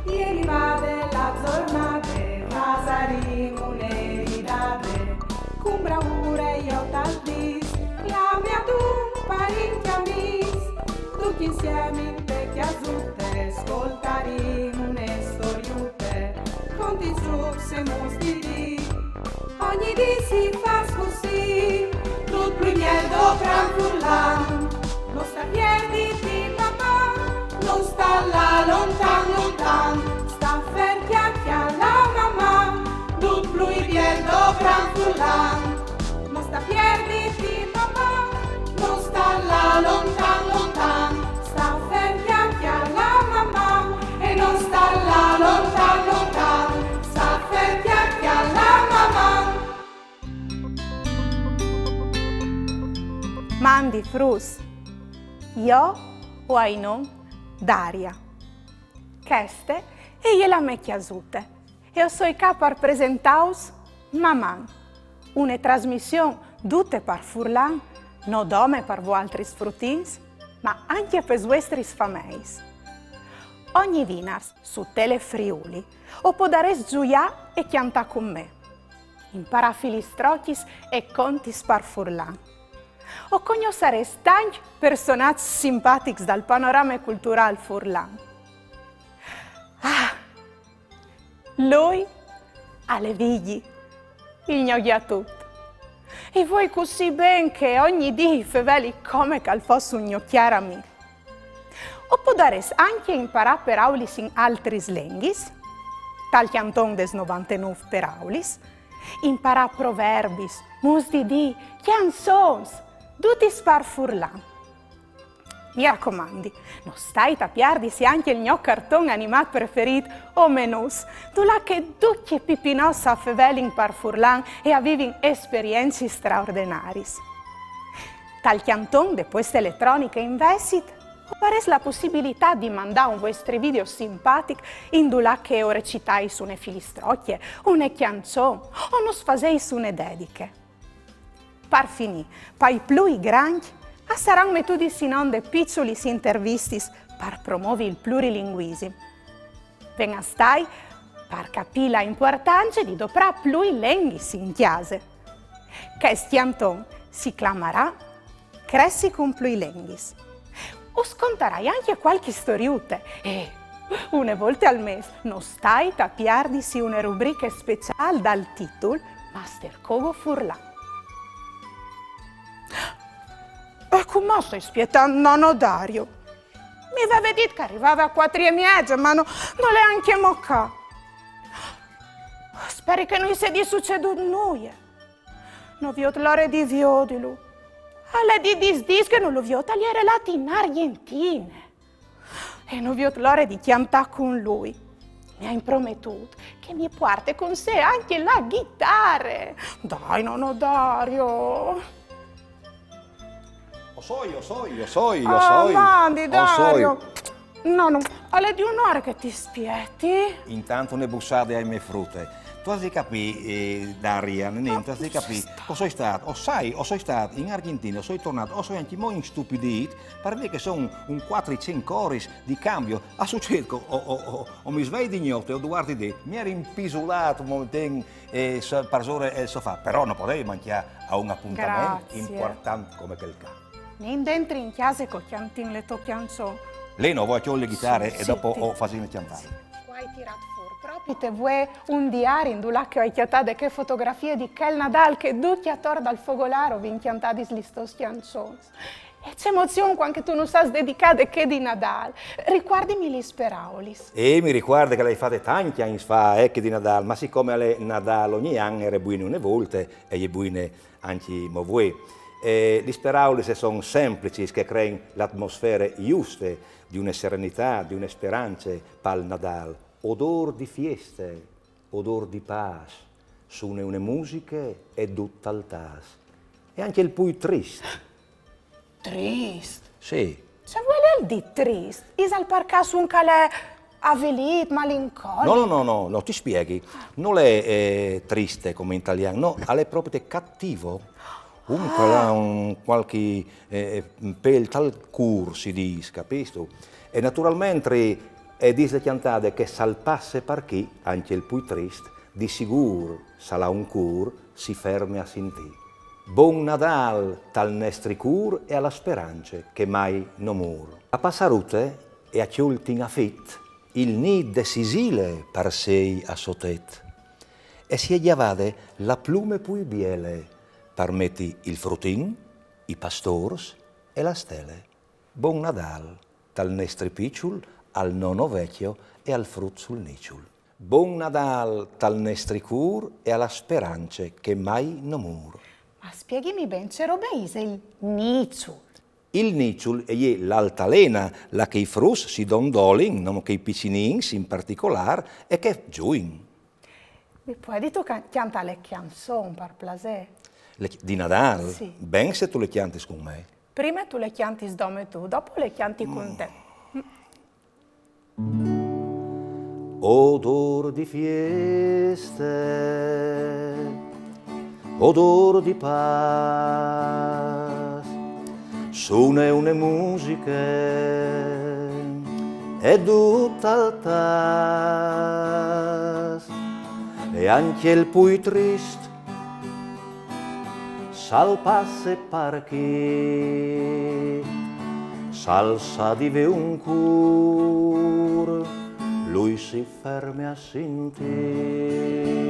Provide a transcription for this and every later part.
Ieri va della giornata, pasaremo un'eridate, con bravura io tal dis, la mia tu parenti amis, tutti insieme in vecchia zutte, ascoltaremo une storiute, conti su se mostri di, ogni di si fa così, tutto più miello gran furlan, non sta piedi di mamma, non sta là lontan lontan, sta ferti alla mamma, tutto più miello gran furlan, non sta piedi di mamma, non sta là lontan lontan, sta ferti alla mamma e non sta là lontan lontan, sta ferti alla mamma. Mandi frus, io o ai non Daria. Queste e gliela me chiasute. Io sono qua per presentaus Maman, una trasmissione tutte per Furlan, non dome per voi altri sfruttins, ma anche per i vostri fameis. Ogni vinars su Tele Friuli, o podares gioia e chianta con me. Impara filistrocchis e contis per Furlan. O conosceres tanti personaggi simpatici dal panorama culturale furlan. Ah, lui alle vigli, il gnoglia tutto. E voi così ben che ogni dì feveli come che fosse un gnocchiare a me. O podares anche imparare per aulis in altri lenghis, tal canton des 99 per aulis, imparare proverbis, musdidi, canzons, tutti spar furlan. Mi raccomandi, non stai a piardisi anche il mio cartone animato preferito, o menus, tu là che tutti i pipinos a fevelin par furlan e avevin esperienze straordinarie. Tal canton de queste elettroniche investit, pares la possibilità di mandare un vostro video simpatico in là che o recitai su une filistrocchie, une canzone, o non sfaseis une dediche. Per finire, poi più grandi, saranno metodi sinonde piccoli intervistis per promuovere il plurilinguismo. Venga stai per capire l'importanza di doprare più lingue in chiesa. Questo anton si chiamerà Cresci con più lingue. O scontarai anche qualche storiute e una volta al mese non stai a piardisi una rubrica speciale dal titolo Master Cogo Furlan. E come stai spietando nonno Dario? Mi aveva detto che arrivava a 4:30, ma non l'è anche mocca. Speri che non sia di succeduto nulla. Non vi ho l'ora di viodilo. Alle di disdis che non lo vi ho tagliare lati in Argentina. E non vi ho l'ora di chiantare con lui. Mi ha promettuto che mi porta con sé anche la chitarra. Dai, nonno Dario. Soy. Mandi, Dario. No, alle di un'ora che ti spietti. Intanto ne bussate ai miei frutte. Tu hai capito, Daria, niente, hai capito. O sono stato, sono stato in Argentina, sono tornato, sono anche molto instupidito, per me che sono un 400 ore di cambio. A successo, o mi sveglio di notte, o guardi di, mi ero impisolato un momento per ore il sofà, però non potevo mancare a un appuntamento importante come quel caso. Non dentro in chiesa con chiantin le tue canzoni. Lei non vuole le chitarre e dopo facciamo cantare. Hai tirato fuori proprio te vuoi un diario in là che hai chiatato che fotografie di quel Nadal che tutti attorno al fogolaro vi inchiantati le tue canzoni. E c'è emozione quando tu non sai dedicare che di Nadal. Ricordami gli speraulis. E mi ricorda che lei fate tanti anni fa che di Nadal, ma siccome le Nadal ogni anno era buone una volta e gli buone anche voi. Gli speraulis sono semplici che creano l'atmosfera giusta di una serenità, di una speranza per il Nadal. Odor di feste, odor di pace, suona una musica e tutta al tas. E anche il più triste. Triste? Sì. Se vuole di triste, isal per caso un calè avvelit, malinconico? No, ti spieghi. Non è triste come in italiano, no, è proprio cattivo. Comunque ha un qualche pel tal cur si dice, capisci? E naturalmente e dice chiantade che salpasse par chi, anche il pui trist, di sicuro sarà un cur, si ferme a sentì. Buon Nadal tal nestri cur e alla speranze che mai no mur. A passarute e a chiultin affit, il nid de Sisile par sei a sotet. E si eggiavade la plume pui biele, par metti il frutin, i pastors e la stele. Buon Nadal tal nestri picciul, al nono vecchio e al frut sul niciul. Buon Nadal tal nestri cur e alla speranze che mai no mur. Ma spieghimi ben, c'ero beise il niciul. Il niciul è l'altalena, la che i frus si dondolin, non che i piccinins in particolare, e che giuin. Mi puoi dire tu canta le canzoni per placer? Di Nadal? Sì. Ben se tu le chianti con me. Prima tu le chianti sdome tu, dopo le chianti con te. Odor di fieste, odor di paz, suona une musiche e tutt'altas, e anche il pui trist sal passe par chi, salsa di un cur, lui si ferme a sentire.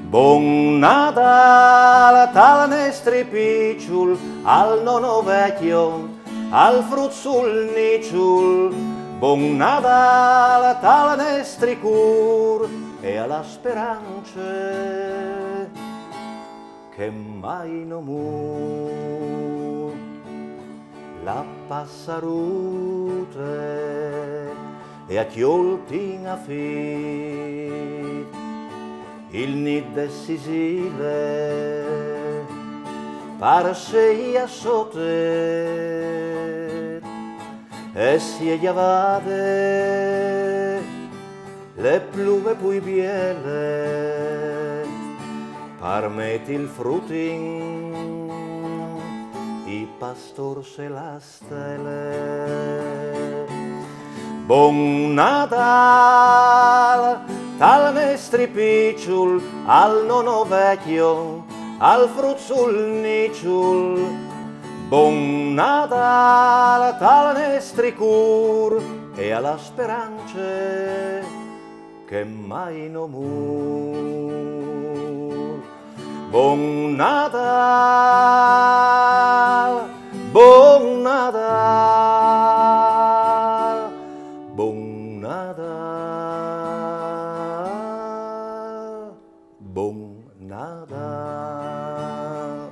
Buon Nadal tal nestri picciul, al nono vecchio, al frut sul niciul. Buon Nadal tal nestri cur e alla speranze che mai no mur. La passarute e a chioltin affit, il nid de Sisile par sei a sotet, e si eggiavade le plume pui biele, par metti il frutin, i pastors e la stele. Buon Nadal tal nestri picciul, al nono vecchio, al frut sul niciul. Buon Nadal tal nestri cur e alla speranze che mai no mur. Buon Nadal, buon Nadal, buon Nadal, buon Nadal.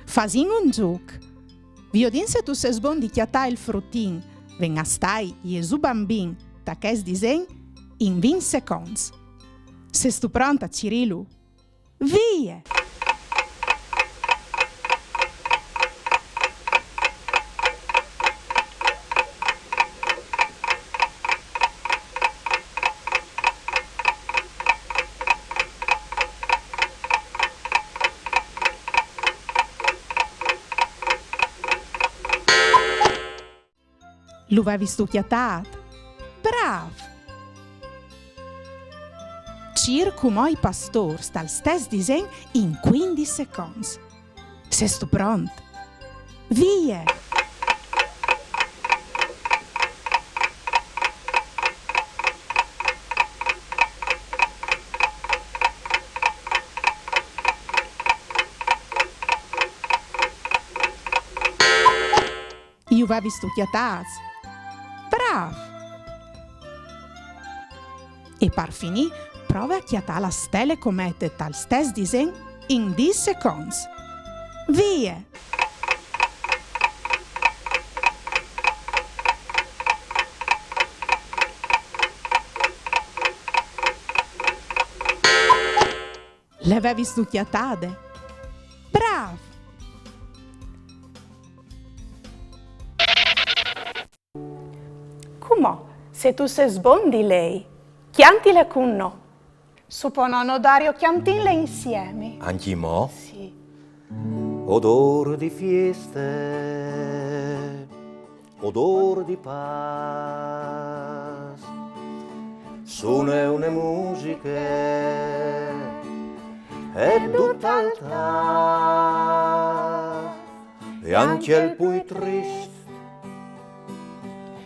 Fasin un gioc. Viodin se tu ses bon di chiatà il frutin, ven a stai Gesù bambin, ta che es disen in 20 seconds. Ses tu pronta, Cirilu? Vie! Lu avevi studiato? Bravo! Circumò i pastori dal stesso disegno in 15 secondi. Sei tu pronto? Via! Io avevi studiato? Bravo! E per finire, prova a chiatare la stelle comete dal stesso disegno in 10 secondi. Via! Le avevi studiatate? Bravo! Come? Se tu sei buon di lei, chiantile con no. Suppongono Dario chiantile insieme. Anche mo? Sì. odore di fieste, odore di paz, suone une musiche e tutt'altà, e anche il più triste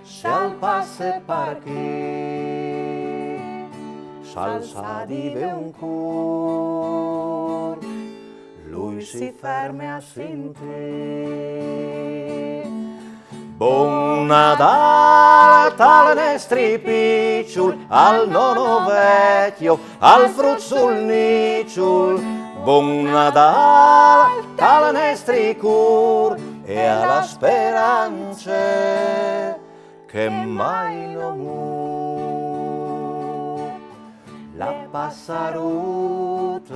se al passe perché salsa di un cor, lui si ferma a sentire. Buon Natale, tale nostri picciul, al nonno vecchio, al fruzzul nicciul. Buon Natale, tale nostri cur, e alla speranza che mai non muore. La passarute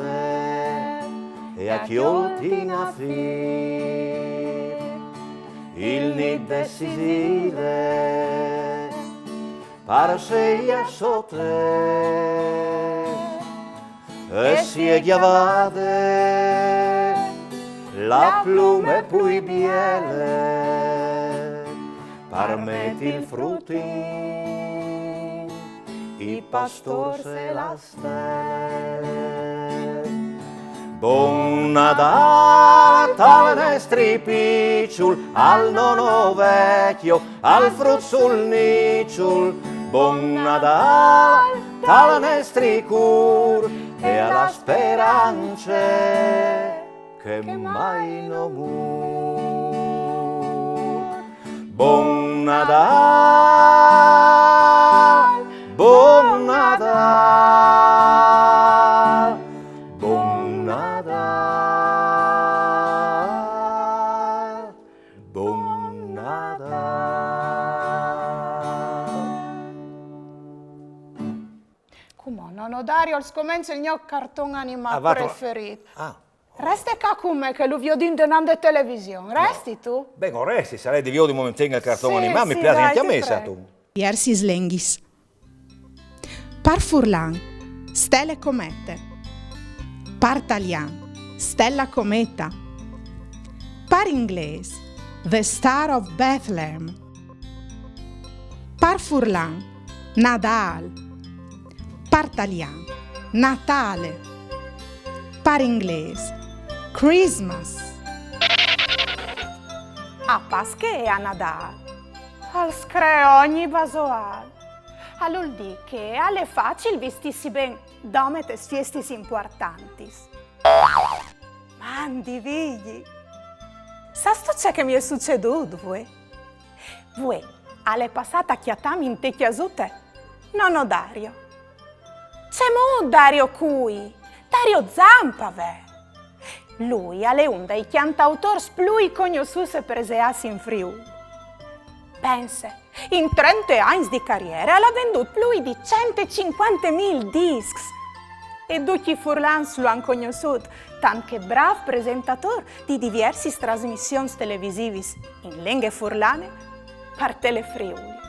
e a chioltina fir, il nid decisive parseia sotte e si è chiavate la plume pui biele parmetti il fruttin i pastor se la stelle. Buon Natale, tale nostri picciul, al nonno vecchio, al fruzzul nicciul. Buon Natale, tale nostri cur, e alla speranza che mai non muore. Buon Natale, buon Natale, buon Natale, buon Natale. Come nonno Dario, al scomenzo il mio cartone animato preferito. Resti qua con me che lo vedo in denande televisione. Resti tu? Beh, non resti, se lei devi di momento il cartone Sì, animato, mi sì, piace dai, anche a ti me, prego. sa tu. Piersi Slenghis. Par Furlan, stelle comete. Par Talian, stella cometa. Par inglese, the star of Bethlehem. Par Furlan, Nadal. Par Talian, Natale. Par inglese, Christmas. A Pasche e a Nadal. Al screo ogni basoal. All'ul di che alle facili vistissi ben dometes fiestis importantis. Mandi vigli. Sasto c'è che mi è succeduto, voi? Voi, alle passata chiatami in te chiasute? Nonno Dario. C'è mo Dario cui? Dario Zampa, ve. Lui è un dei cantautori più conosciuti preseasi in Friuli. Pense, in 30 anni di carriera ha venduto più di 150.000 dischi. E tutti i Furlans lo hanno conosciuto, tanto che bravo presentatore di diverse trasmissioni televisive in lingue furlane per Telefriuli.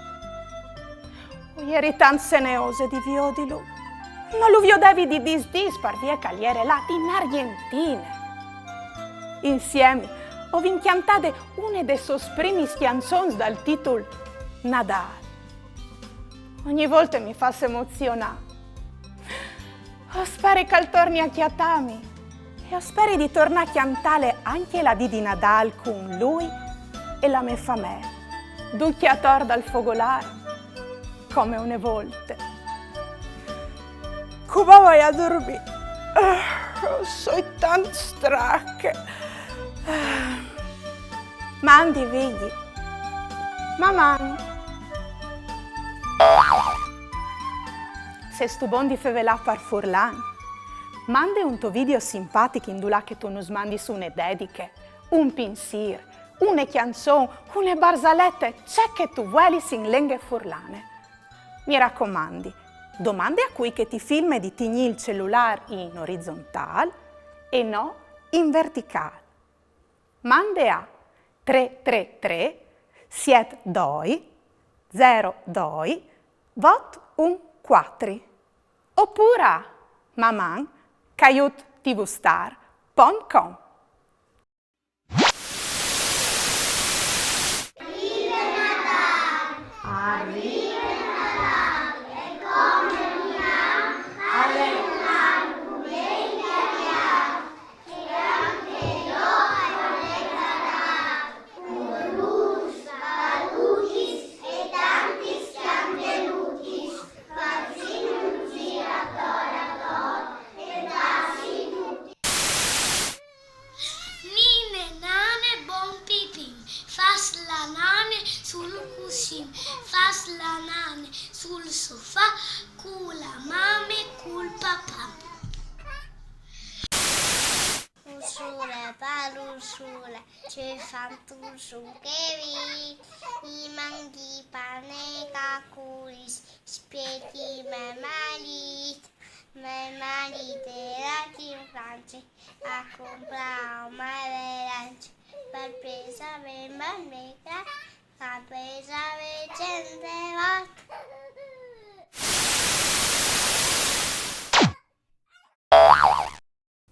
Ieri tanto seneose di vio di lui. Ma lo vedevi di dis per via cagliere là in Argentina. Insieme ho cantate una delle sue prime canzoni dal titolo Nadal. Ogni volta mi fa emozionare. Spero che torni a chiatarmi e spero di tornare a cantare anche la di Nadal con lui e la mia famiglia, ducchiator dal fogolare, come une volte. Come vai a dormire? Sono tanto stanca. Mandi vigli. Mamma. Se stu bon di fevelà per Furlan, mande un tuo video simpatico in dula che tu nos mandi su une dediche, un pinsir, une canzone, une barzalette, c'è che tu vuoi in lingue furlane. Mi raccomandi, domande a cui che ti filma di tigni il cellulare in orizzontale e no in verticale. Mande a 333 72 02 814 oppure a maman@tvstar.com. sul cuscino, fas la nane sul sofà, con la mamma e col papà. Usura, parusura, ce fantu su che vi, i manghi pane cacuris, spieghi me marito era in Francia a comprare un malerance per pesare malmeca, a pesare gente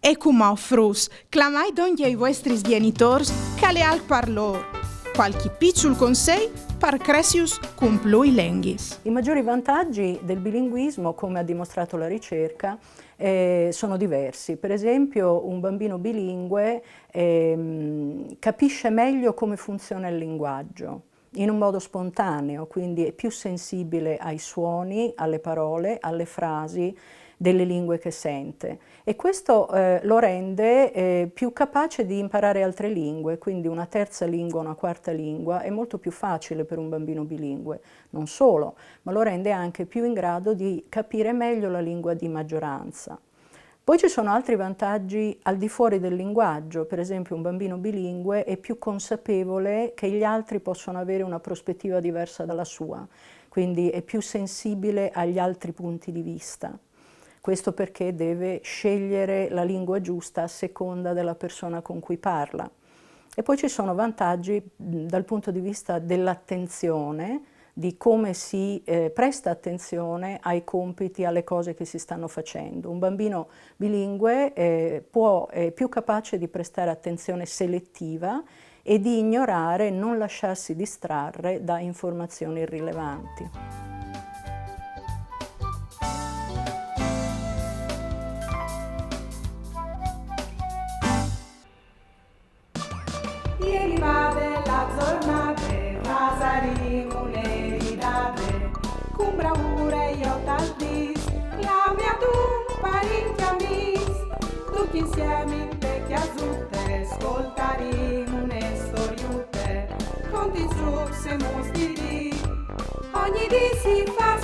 E cum frus, clamai donde ai vostri genitors ca le al parlor. Qualche piccolo consei per Cresius cum plui lenghis. I maggiori vantaggi del bilinguismo, come ha dimostrato la ricerca, sono diversi. Per esempio, un bambino bilingue capisce meglio come funziona il linguaggio in un modo spontaneo, quindi è più sensibile ai suoni, alle parole, alle frasi delle lingue che sente, e questo lo rende più capace di imparare altre lingue, quindi una terza lingua, una quarta lingua è molto più facile per un bambino bilingue. Non solo, ma lo rende anche più in grado di capire meglio la lingua di maggioranza. Poi ci sono altri vantaggi al di fuori del linguaggio. Per esempio, un bambino bilingue è più consapevole che gli altri possono avere una prospettiva diversa dalla sua, quindi è più sensibile agli altri punti di vista. Questo perché deve scegliere la lingua giusta a seconda della persona con cui parla. E poi ci sono vantaggi dal punto di vista dell'attenzione, di come si presta attenzione ai compiti, alle cose che si stanno facendo. Un bambino bilingue è più capace di prestare attenzione selettiva e di ignorare, non lasciarsi distrarre da informazioni irrilevanti. Ieri va della giornata, pasaremo un'eridate, con bravura io t'aldis, la mia tu parenti amis, tutti insieme in vecchia zutte, ascoltaremo une storiute, conti trucs e mostri, ogni dì si fa